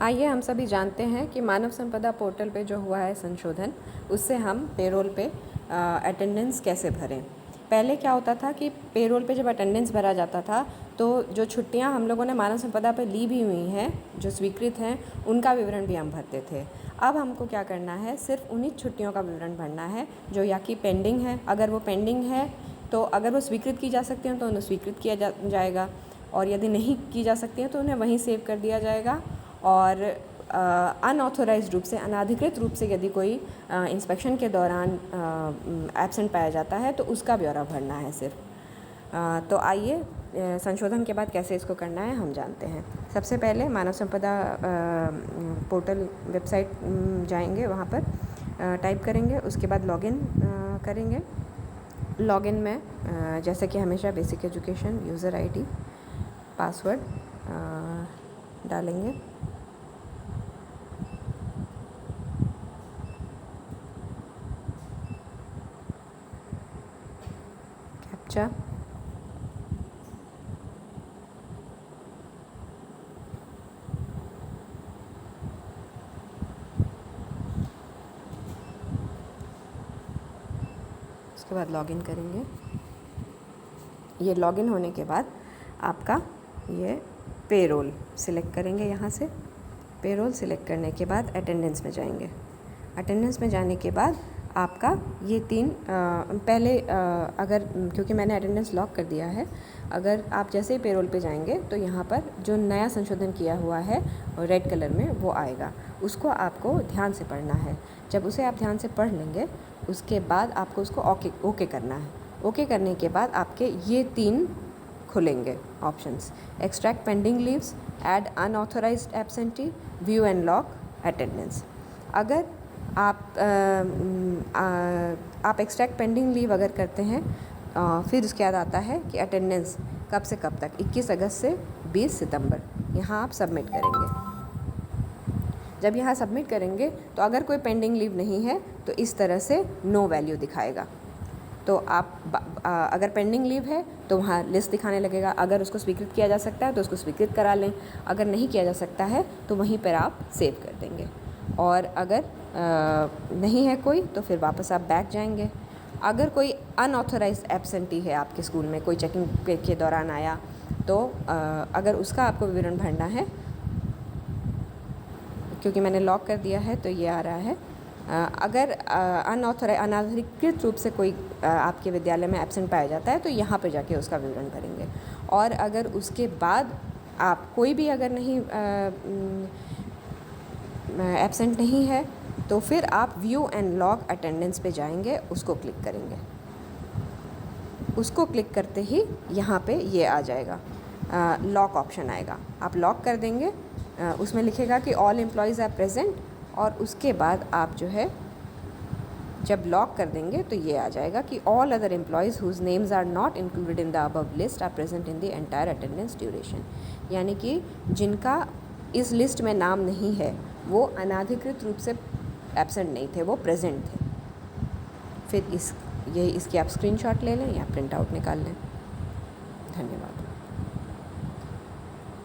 आइए हम सभी जानते हैं कि मानव संपदा पोर्टल पे जो हुआ है संशोधन, उससे हम पेरोल पे अटेंडेंस कैसे भरें। पहले क्या होता था कि पेरोल पे जब अटेंडेंस भरा जाता था तो जो छुट्टियां हम लोगों ने मानव संपदा पे ली भी हुई हैं, जो स्वीकृत हैं, उनका विवरण भी हम भरते थे। अब हमको क्या करना है, सिर्फ उन्हीं छुट्टियों का विवरण भरना है जो या कि पेंडिंग है। अगर वो पेंडिंग है तो अगर वो स्वीकृत की जा सकती हैं तो उन्हें स्वीकृत किया जाएगा, और यदि नहीं की जा सकती हैं तो उन्हें वहीं सेव कर दिया जाएगा। और अनऑथोराइज्ड रूप से, अनाधिकृत रूप से यदि कोई इंस्पेक्शन के दौरान एब्सेंट पाया जाता है तो उसका ब्यौरा भरना है सिर्फ। तो आइए संशोधन के बाद कैसे इसको करना है हम जानते हैं। सबसे पहले मानव संपदा पोर्टल वेबसाइट जाएंगे, वहाँ पर टाइप करेंगे, उसके बाद लॉगिन करेंगे। लॉगिन में जैसे कि हमेशा basic education, user ID, password डालेंगे। कैप्चा, उसके बाद लॉगिन करेंगे। ये लॉगिन होने के बाद आपका ये पेरोल सिलेक्ट करेंगे। यहाँ से पेरोल सिलेक्ट करने के बाद अटेंडेंस में जाएंगे। अटेंडेंस में जाने के बाद आपका ये तीन पहले अगर, क्योंकि मैंने अटेंडेंस लॉक कर दिया है, अगर आप जैसे ही पेरोल पे जाएंगे तो यहाँ पर जो नया संशोधन किया हुआ है रेड कलर में वो आएगा, उसको आपको ध्यान से पढ़ना है। जब उसे आप ध्यान से पढ़ लेंगे उसके बाद आपको उसको ओके करना है। ओके करने के बाद आपके ये तीन खुलेंगे options: extract pending leaves, add unauthorised absentee, view and lock attendance. अगर आप एक्सट्रैक्ट पेंडिंग लीव अगर करते हैं, फिर उसके बाद आता है कि अटेंडेंस कब से कब तक, 21 अगस्त से 20 सितंबर। यहाँ आप सबमिट करेंगे। जब यहाँ सबमिट करेंगे तो अगर कोई पेंडिंग लीव नहीं है तो इस तरह से नो वैल्यू दिखाएगा। तो आप अगर पेंडिंग लीव है तो वहाँ लिस्ट दिखाने लगेगा। अगर उसको स्वीकृत किया जा सकता है तो उसको स्वीकृत करा लें, अगर नहीं किया जा सकता है तो वहीं पर आप सेव कर देंगे। और अगर नहीं है कोई तो फिर वापस आप बैक जाएंगे। अगर कोई अनऑथोराइज्ड एब्सेंटी है आपके स्कूल में, कोई चेकिंग के दौरान आया, तो अगर उसका आपको विवरण भरना है, क्योंकि मैंने लॉक कर दिया है तो ये आ रहा है। अगर अनाधिकृत रूप से कोई आपके विद्यालय में एब्सेंट पाया जाता है तो यहाँ पर जाके उसका विवरण भरेंगे। और अगर उसके बाद आप कोई भी अगर नहीं एब्सेंट नहीं है तो फिर आप व्यू एंड लॉक अटेंडेंस पे जाएंगे, उसको क्लिक करेंगे। उसको क्लिक करते ही यहाँ पे ये आ जाएगा, लॉक ऑप्शन आएगा। आप लॉक कर देंगे, उसमें लिखेगा कि ऑल एम्प्लॉयज़ आर प्रेजेंट, और उसके बाद आप जो है जब लॉक कर देंगे तो ये आ जाएगा कि all other employees whose names are not included in the above list are present in the entire attendance duration. यानी कि जिनका इस लिस्ट में नाम नहीं है वो अनाधिकृत रूप से एब्सेंट नहीं थे, वो प्रेजेंट थे। फिर इसकी आप स्क्रीनशॉट ले लें या प्रिंट आउट निकाल लें। धन्यवाद।